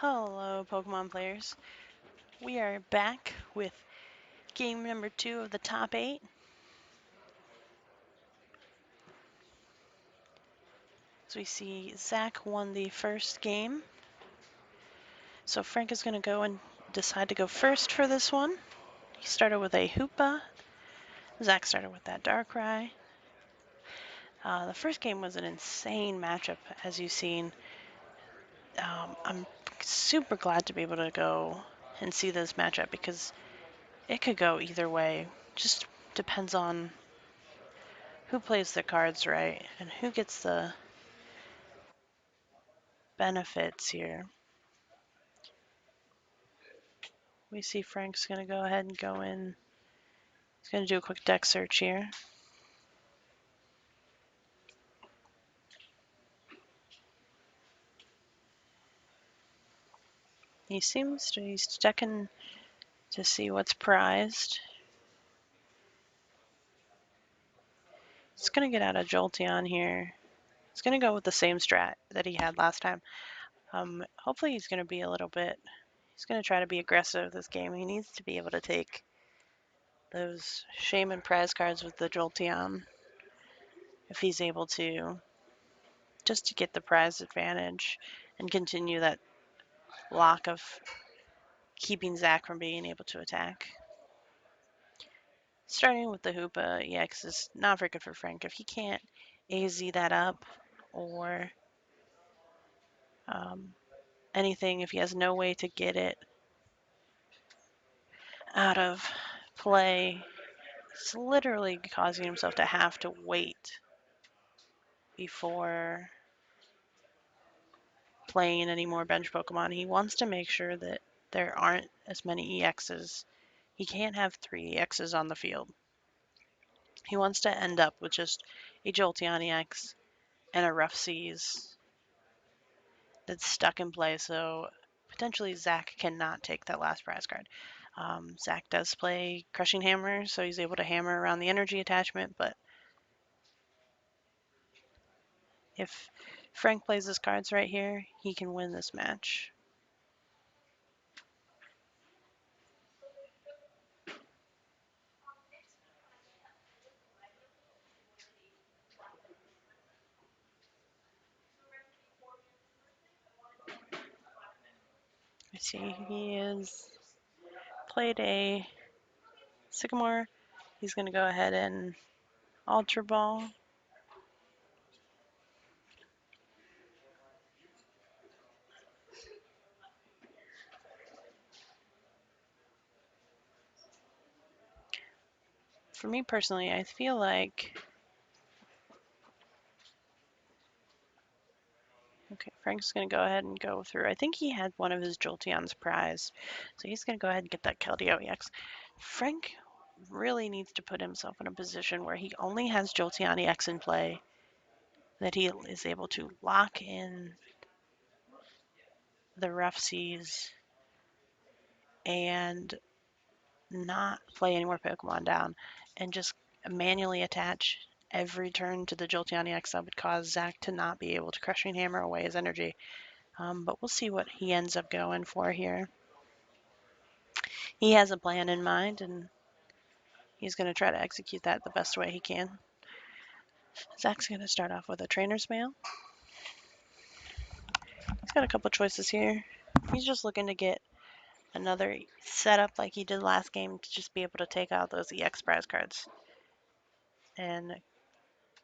Hello, Pokemon players. We are back with game number 2 of the top 8. As we see, Zach won the first game. So Frank is going to go and decide to go first for this one. He started with a Hoopa. Zach started with that Darkrai. The first game was an insane matchup, as you've seen. I'm super glad to be able to go and see this matchup because it could go either way. Just depends on who plays the cards right and who gets the benefits here. We see Frank's going to go ahead and go in. He's going to do a quick deck search here. He's checking to see what's prized. He's going to get out a Jolteon here. He's going to go with the same strat that he had last time. Hopefully he's going to be he's going to try to be aggressive this game. He needs to be able to take those Shaman prize cards with the Jolteon if he's able to, just to get the prize advantage and continue that block of keeping Zach from being able to attack. Starting with the Hoopa EX is not very good for Frank. If he can't AZ that up or anything, if he has no way to get it out of play, it's literally causing himself to have to wait before playing any more bench Pokemon. He wants to make sure that there aren't as many EXs. He can't have 3 EXs on the field. He wants to end up with just a Jolteon EX and a Rough Seas that's stuck in play, so potentially Zach cannot take that last prize card. Zach does play Crushing Hammer, so he's able to hammer around the energy attachment, but if Frank plays his cards right here, he can win this match. I see he has played a Sycamore. He's going to go ahead and Ultra Ball. For me personally, I feel like okay, Frank's going to go ahead and go through. I think he had one of his Jolteon's prized, so he's going to go ahead and get that Keldeo EX. Frank really needs to put himself in a position where he only has Jolteon EX in play, that he is able to lock in the Rough Seas and not play any more Pokemon down, and just manually attach every turn to the Jolteon EX. That would cause Zach to not be able to Crushing Hammer away his energy. But we'll see what he ends up going for here. He has a plan in mind, and he's going to try to execute that the best way he can. Zach's going to start off with a Trainer's Mail. He's got a couple choices here. He's just looking to get another setup like he did last game to just be able to take out those EX prize cards. And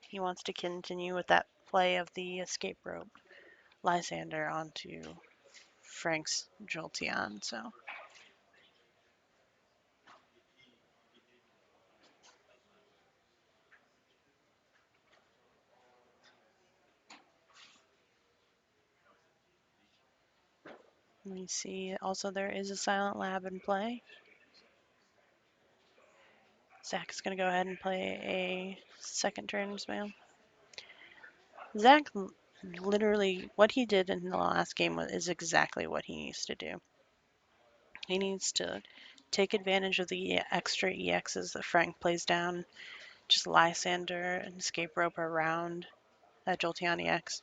he wants to continue with that play of the Escape Rope Lysander onto Frank's Jolteon. So we see also there is a Silent Lab in play. Zach's going to go ahead and play a second Trainer's Mail. Zach literally, what he did in the last game is exactly what he needs to do. He needs to take advantage of the extra EXs that Frank plays down, just Lysander and Escape Rope around that Jolteon EX,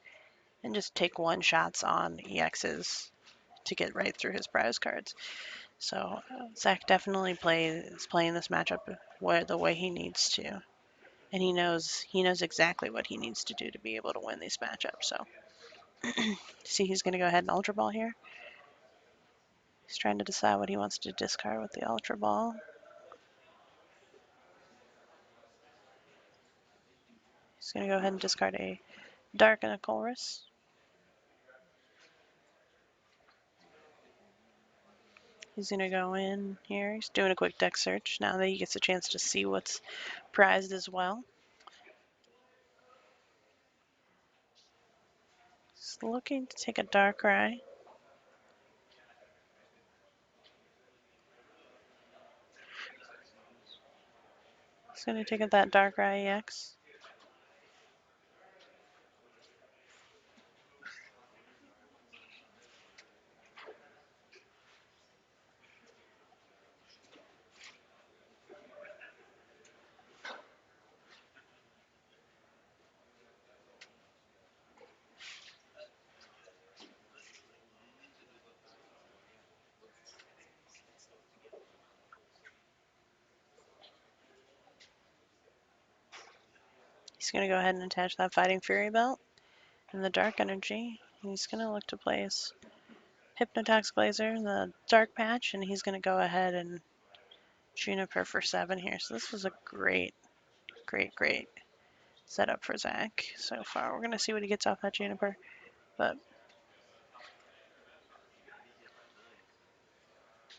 and just take one shots on EXs to get right through his prize cards. So Zach definitely is playing this matchup the way he needs to, and he knows exactly what he needs to do to be able to win these matchups. So see, he's going to go ahead and Ultra Ball here. He's trying to decide what he wants to discard with the Ultra Ball. He's going to go ahead and discard a Dark and a Chorus. He's going to go in here. He's doing a quick deck search now that he gets a chance to see what's prized as well. He's looking to take a Darkrai. He's going to take that Darkrai EX. He's going to go ahead and attach that Fighting Fury Belt and the Dark Energy. He's going to look to place Hypnotox Blazer, the Dark Patch, and he's going to go ahead and Juniper for 7 here. So this was a great setup for Zach so far. We're going to see what he gets off that Juniper, but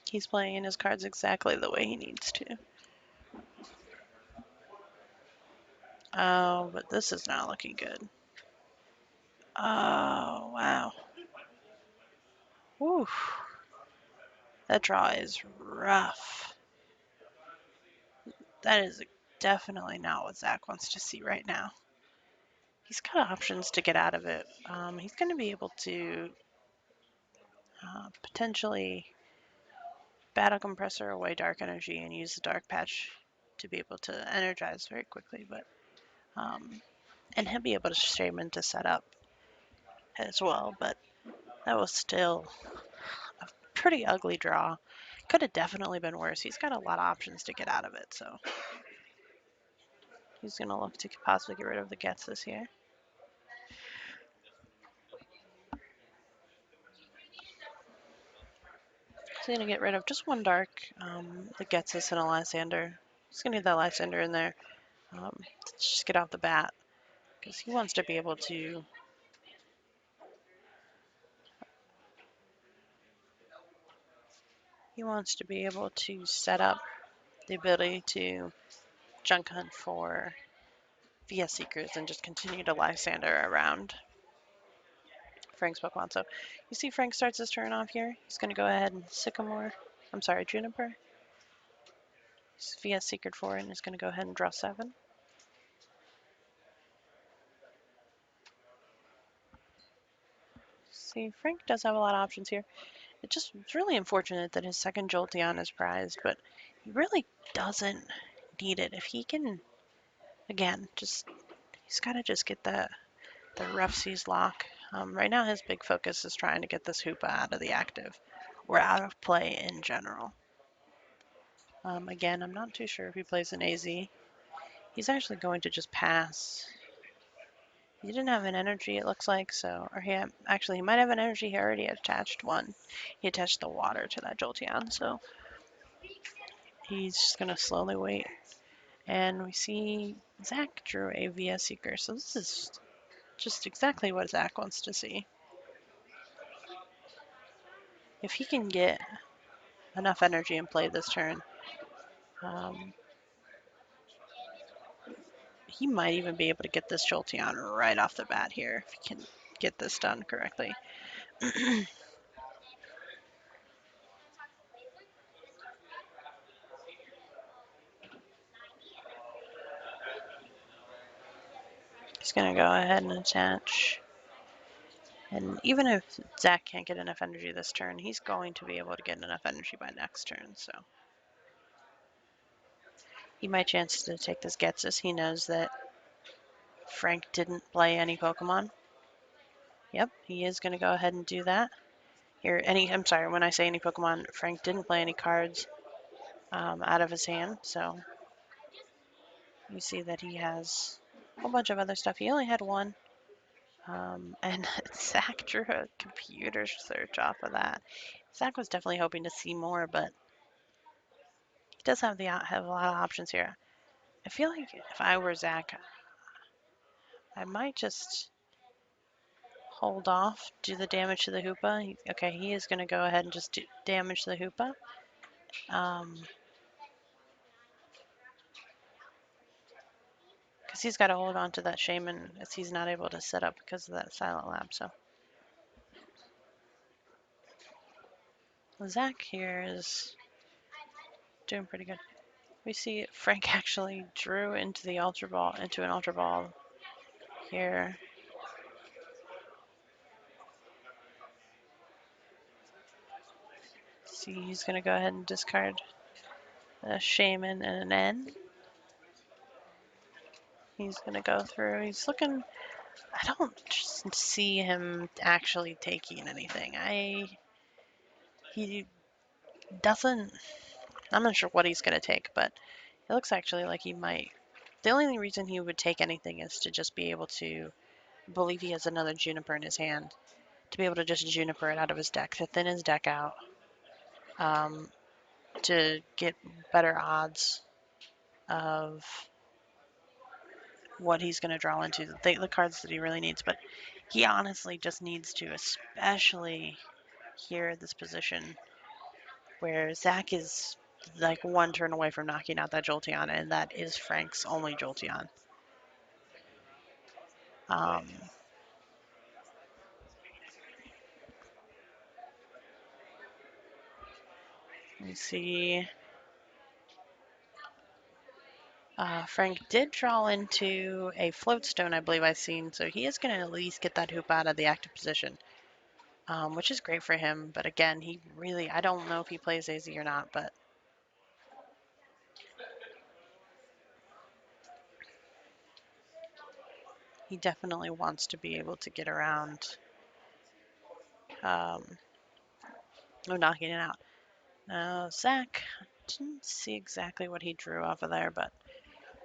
he's playing his cards exactly the way he needs to. Oh, but this is not looking good. Oh, wow. Oof. That draw is rough. That is definitely not what Zach wants to see right now. He's got options to get out of it. He's going to be able to potentially Battle Compressor away Dark Energy and use the Dark Patch to be able to energize very quickly, but and he'll be able to Shaman to set up as well, but that was still a pretty ugly draw. Could have definitely been worse. He's got a lot of options to get out of it, so he's going to look to possibly get rid of the Getsus here. He's going to get rid of just one Dark, the Getsus and a Lysander. He's going to get that Lysander in there to just get off the bat because he wants to be able to set up the ability to junk hunt for VS Seekers and just continue to Lysander around Frank's Pokemon. So you see Frank starts his turn off here. He's going to go ahead and Juniper. He's VS Secret 4 and is going to go ahead and draw 7. See, Frank does have a lot of options here. It's really unfortunate that his second Jolteon is prized, but he really doesn't need it. If he can, again, he's got to just get the Rough Seas lock. Right now his big focus is trying to get this Hoopa out of the active or out of play in general. Again, I'm not too sure if he plays an AZ. He's actually going to just pass. He didn't have an energy, it looks like, so, or he might have an energy. He already attached one. He attached the water to that Jolteon, so he's just going to slowly wait. And we see Zach drew a VS Seeker, so this is just exactly what Zach wants to see. If he can get enough energy in play this turn, he might even be able to get this Jolteon right off the bat here if he can get this done correctly. He's going to go ahead and attach. And even if Zach can't get enough energy this turn, he's going to be able to get enough energy by next turn. So he might chance to take this Getsus. He knows that Frank didn't play any Pokemon. Yep, he is going to go ahead and do that. here. I'm sorry, when I say any Pokemon, Frank didn't play any cards out of his hand, so you see that he has a whole bunch of other stuff. He only had one, and Zach drew a computer search off of that. Zach was definitely hoping to see more, but he does have have a lot of options here. I feel like if I were Zach, I might just hold off, do the damage to the Hoopa. Okay, he is going to go ahead and just do damage to the Hoopa. Because he's got to hold on to that Shaman as he's not able to set up because of that Silent Lab. So Zach here is doing pretty good. We see Frank actually drew into an Ultra Ball here. See, he's going to go ahead and discard a Shaman and an N. He's going to go through. He's looking. I don't see him actually taking anything. He doesn't. I'm not sure what he's going to take, but it looks actually like he might. The only reason he would take anything is to just be able to believe he has another Juniper in his hand, to be able to just Juniper it out of his deck, to thin his deck out, to get better odds of what he's going to draw into, the cards that he really needs. But he honestly just needs to, especially here at this position, where Zach is like one turn away from knocking out that Jolteon, and that is Frank's only Jolteon. Let me see. Frank did draw into a Floatstone, I believe I've seen, so he is going to at least get that hoop out of the active position, which is great for him. But again, I don't know if he plays AZ or not, but he definitely wants to be able to get around knocking it out. Now, Zach, didn't see exactly what he drew off of there, but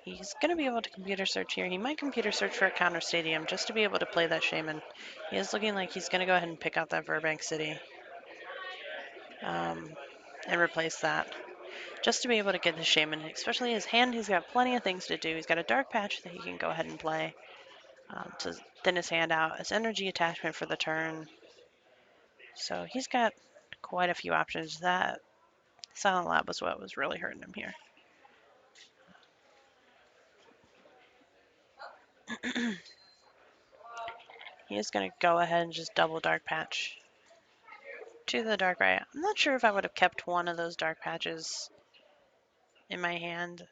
he's going to be able to computer search here. He might computer search for a counter stadium just to be able to play that Shaman. He is looking like he's going to go ahead and pick out that Burbank City and replace that. Just to be able to get the Shaman, especially his hand, he's got plenty of things to do. He's got a Dark Patch that he can go ahead and play to thin his hand out. His Energy Attachment for the turn. So he's got quite a few options. That Silent Lab was what was really hurting him here. He is going to go ahead and just double Dark Patch to the Darkrai. I'm not sure if I would have kept one of those Dark Patches in my hand,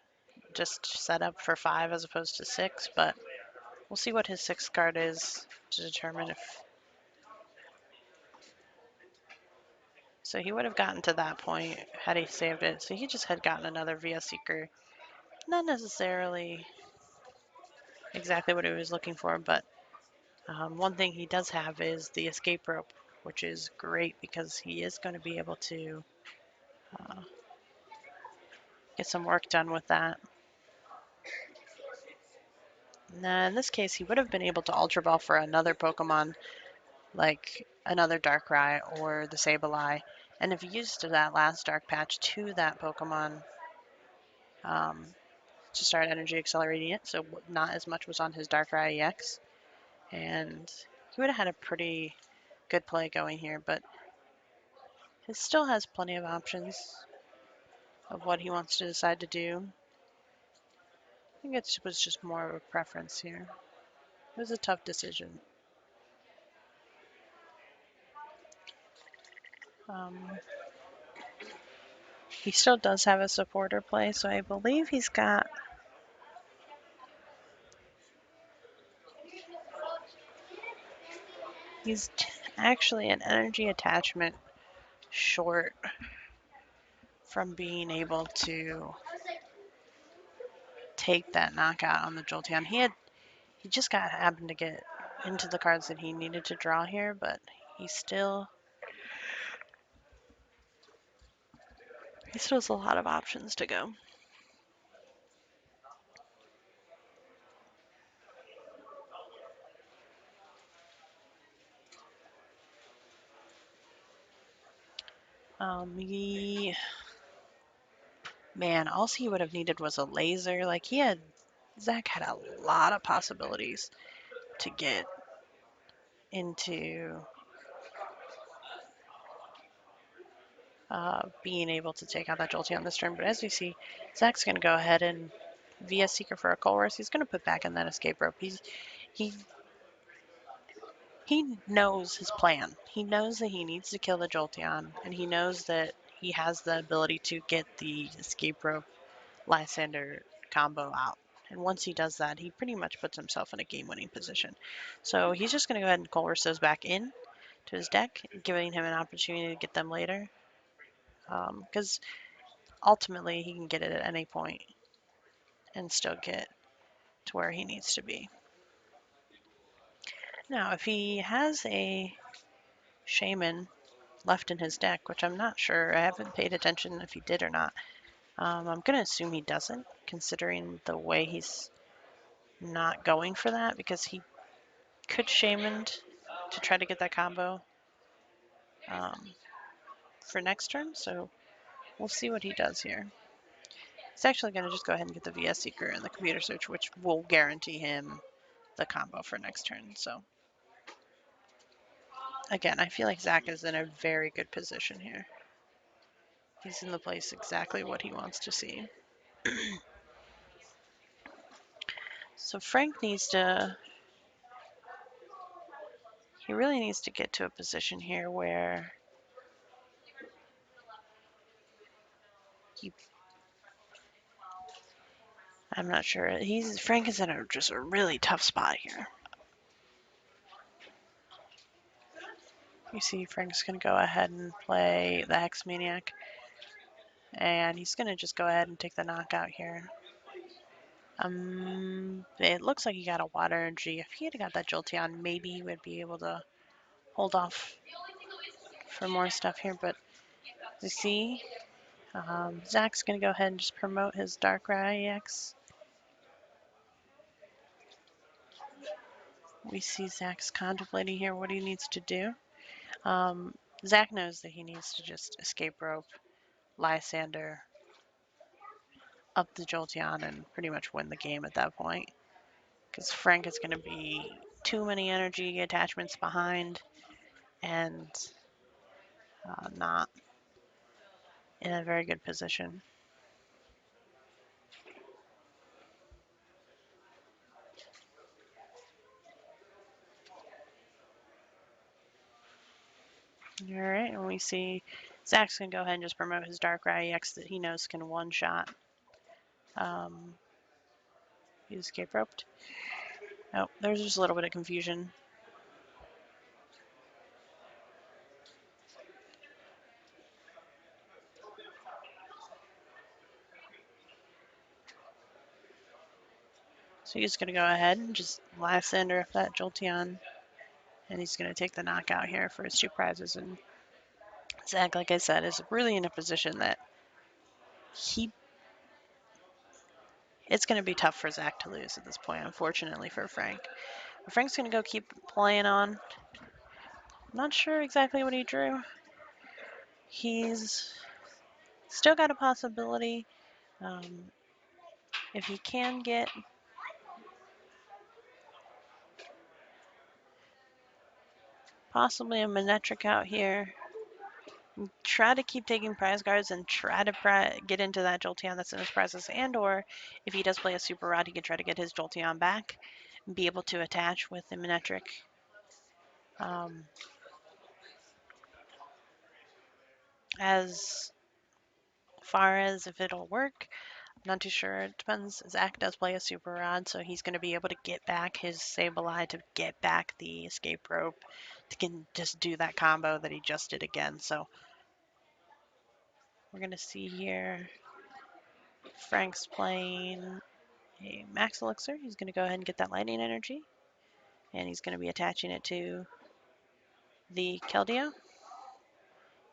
just set up for 5 as opposed to 6, but we'll see what his 6th card is to determine if... So he would have gotten to that point had he saved it. So he just had gotten another VS Seeker. Not necessarily exactly what he was looking for, but one thing he does have is the escape rope, which is great because he is going to be able to get some work done with that. Now, in this case, he would have been able to Ultra Ball for another Pokemon, like another Darkrai or the Sableye, and if he used that last Dark Patch to that Pokemon to start Energy Accelerating it, so not as much was on his Darkrai EX, and he would have had a pretty good play going here, but he still has plenty of options of what he wants to decide to do. I think it was just more of a preference here. It was a tough decision. He still does have a supporter play, so I believe he's actually an energy attachment short from being able to take that knockout on the Jolteon. He just happened to get into the cards that he needed to draw here, but he still He still has a lot of options to go. Man, all he would have needed was a laser. Like Zach had a lot of possibilities to get into being able to take out that Jolteon this turn. But as we see, Zach's going to go ahead and via Seeker for a Colress. He's going to put back in that escape rope. He he knows his plan. He knows that he needs to kill the Jolteon, and he knows that he has the ability to get the escape rope Lysander combo out. And once he does that, he pretty much puts himself in a game-winning position. So he's just going to go ahead and Colress those back in to his deck, giving him an opportunity to get them later. Because ultimately, he can get it at any point and still get to where he needs to be. Now, if he has a Shaman left in his deck, which I'm not sure, I haven't paid attention if he did or not. I'm going to assume he doesn't, considering the way he's not going for that, because he could Shaman to try to get that combo for next turn, so we'll see what he does here. He's actually going to just go ahead and get the VS Seeker and the computer search, which will guarantee him the combo for next turn. So again, I feel like Zach is in a very good position here. He's in the place exactly what he wants to see. So Frank needs to, he really needs to get to a position here where he, I'm not sure. Frank is in just a really tough spot here. You see Frank's going to go ahead and play the Hex Maniac. And he's going to just go ahead and take the knockout here. It looks like he got a Water Energy. If he had got that Jolteon, maybe he would be able to hold off for more stuff here. But you see, Zach's going to go ahead and just promote his Darkrai EX. We see Zach's contemplating here what he needs to do. Zach knows that he needs to just escape rope Lysander up the Jolteon and pretty much win the game at that point. Because Frank is going to be too many energy attachments behind and not in a very good position. All right, and we see Zach's going to go ahead and just promote his Darkrai EX that he knows can one-shot. He escape roped. Oh, there's just a little bit of confusion. So he's going to go ahead and just Lysander up that Jolteon. And he's going to take the knockout here for his 2 prizes. And Zach, like I said, is really in a position that it's going to be tough for Zach to lose at this point, unfortunately for Frank. But Frank's going to go keep playing on. I'm not sure exactly what he drew. He's still got a possibility. If he can get possibly a Manectric out here, try to keep taking prize cards and try to get into that Jolteon that's in his prizes, and or if he does play a Super Rod, he can try to get his Jolteon back and be able to attach with the Manectric. As far as if it'll work, not too sure. It depends. Zach does play a Super Rod, so he's going to be able to get back his Sableye to get back the escape rope to can just do that combo that he just did again. So we're going to see here Frank's playing a Max Elixir. He's going to go ahead and get that Lightning Energy, and he's going to be attaching it to the Keldeo.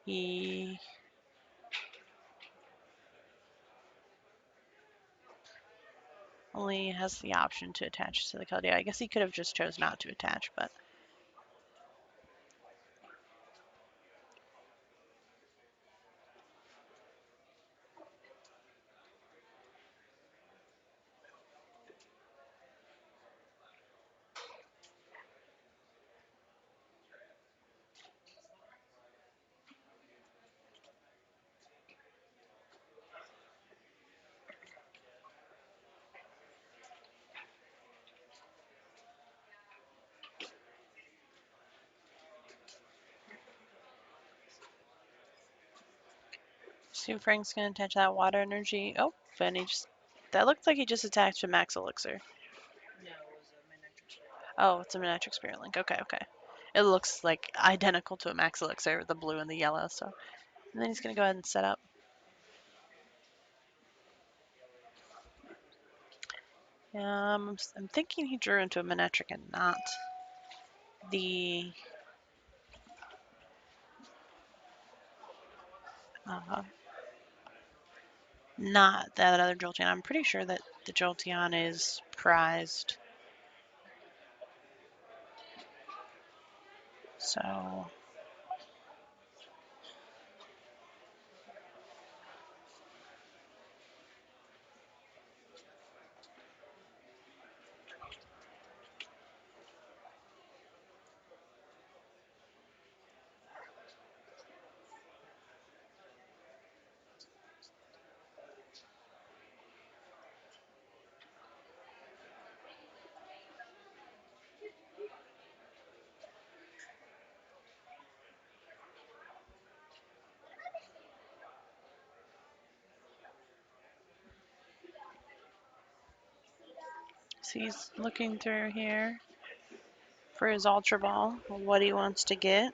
He Only has the option to attach to the Keldeo. I guess he could have just chose not to attach, but see if Frank's gonna attach that water energy. Oh, and he just that looked like he just attached a Max Elixir. Oh, it's a Manectric Spirit Link. Okay, okay. It looks like identical to a Max Elixir, the blue and the yellow. So, and then he's gonna go ahead and set up. I'm thinking he drew into a Manectric and not the uh, not that other Jolteon. I'm pretty sure that the Jolteon is prized. So he's looking through here for his Ultra Ball, what he wants to get.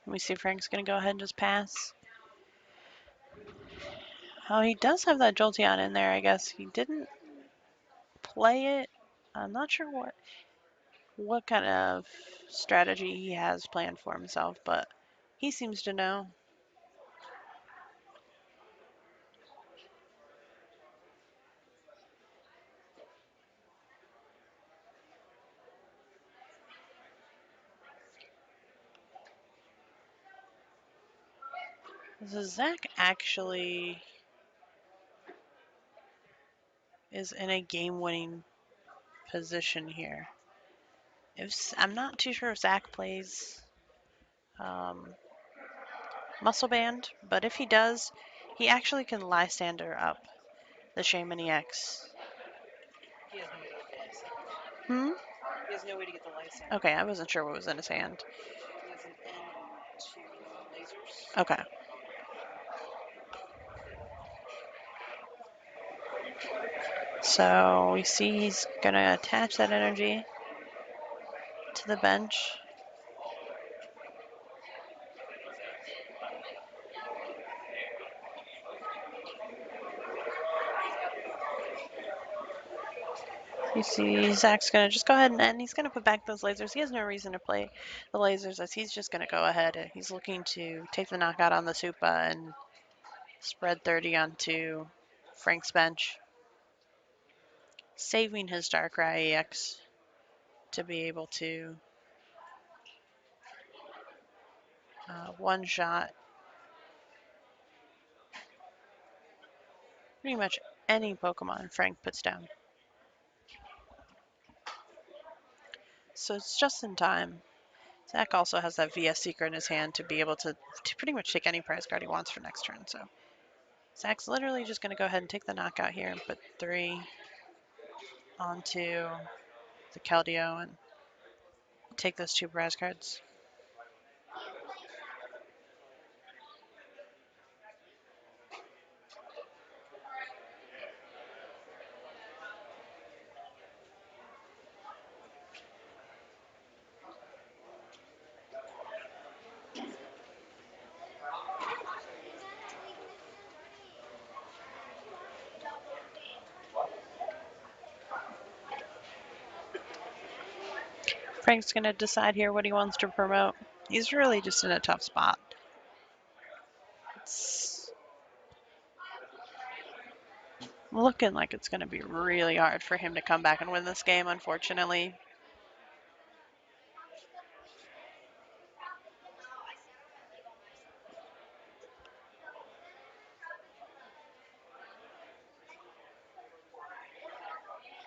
Let me see if Frank's going to go ahead and just pass. Oh, he does have that Jolteon in there, I guess. He didn't play it. I'm not sure what kind of strategy he has planned for himself, but he seems to know. So Zach actually is in a game-winning position here. I'm not too sure if Zach plays Muscle Band, but if he does, he actually can Lysander up the Shaman EX. He has no way to get the Lysander. Hmm? He has no way to get the Lysander. Okay, I wasn't sure what was in his hand. He has an N and two lasers. Okay. So we see he's going to attach that energy to the bench. You see Zach's going to just go ahead and he's going to put back those lasers. He has no reason to play the lasers as he's just going to go ahead. He's looking to take the knockout on the Supa and spread 30 onto Frank's bench, saving his Darkrai EX to be able to one-shot pretty much any Pokemon Frank puts down. So it's just in time. Zach also has that VS Secret in his hand to be able to pretty much take any prize card he wants for next turn. So Zach's literally just going to go ahead and take the knockout here and put 3 onto the Keldeo and take those 2 prize cards. Frank's going to decide here what he wants to promote. He's really just in a tough spot. It's looking like it's going to be really hard for him to come back and win this game, unfortunately.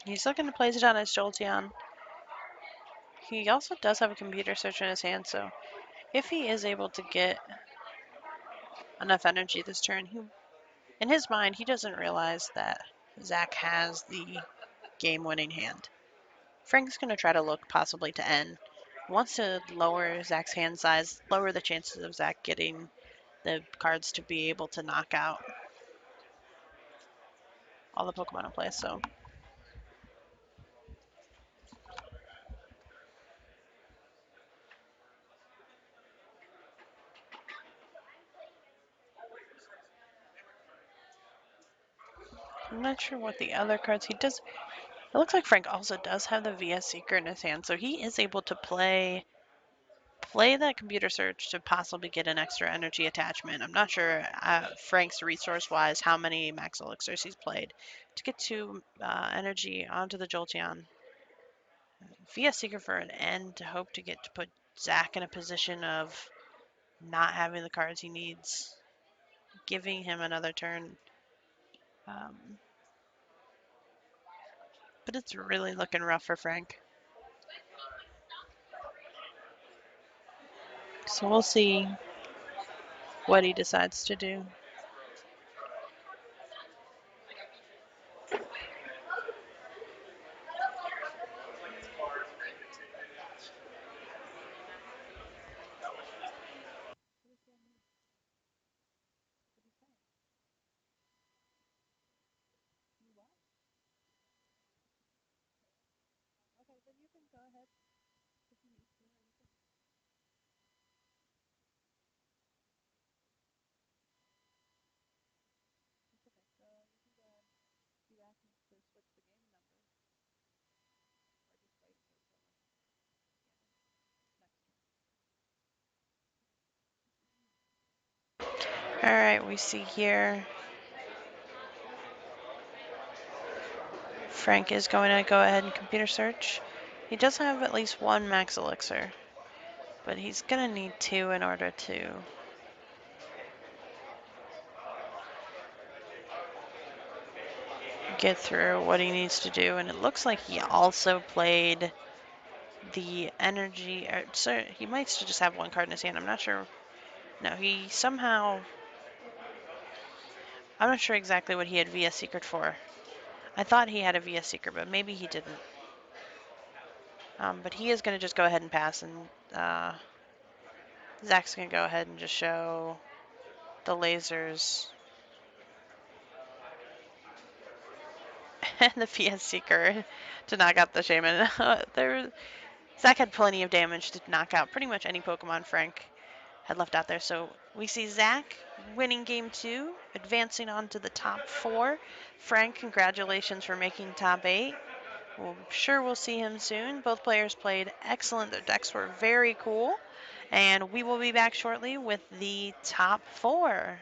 He's looking to place it on his Jolteon. He also does have a computer search in his hand, so if he is able to get enough energy this turn, in his mind, he doesn't realize that Zach has the game-winning hand. Frank's going to try to look possibly to N. Wants to lower Zach's hand size, lower the chances of Zach getting the cards to be able to knock out all the Pokemon in play. So I'm not sure what the other cards he does. It looks like Frank also does have the VS Seeker in his hand, so he is able to play that computer search to possibly get an extra energy attachment. I'm not sure Frank's resource-wise how many max elixirs he's played to get 2 energy onto the Jolteon. VS Seeker for an end to hope to get to put Zach in a position of not having the cards he needs, giving him another turn. Um, but it's really looking rough for Frank. So we'll see what he decides to do. All right, we see here Frank is going to go ahead and computer search. He does have at least 1 max elixir, but he's going to need 2 in order to get through what he needs to do. And it looks like he also played the energy. So he might still just have 1 card in his hand. I'm not sure. No, he somehow. I'm not sure exactly what he had VS Secret for. I thought he had a VS Secret, but maybe he didn't. But he is going to just go ahead and pass, and Zach's going to go ahead and just show the lasers and the VS Seeker to knock out the Shaman. Zach had plenty of damage to knock out pretty much any Pokemon Frank had left out there. So we see Zach winning game 2, advancing on to the top 4. Frank, congratulations for making top 8. Sure we'll see him soon. Both players played excellent. Their decks were very cool. And we will be back shortly with the top 4.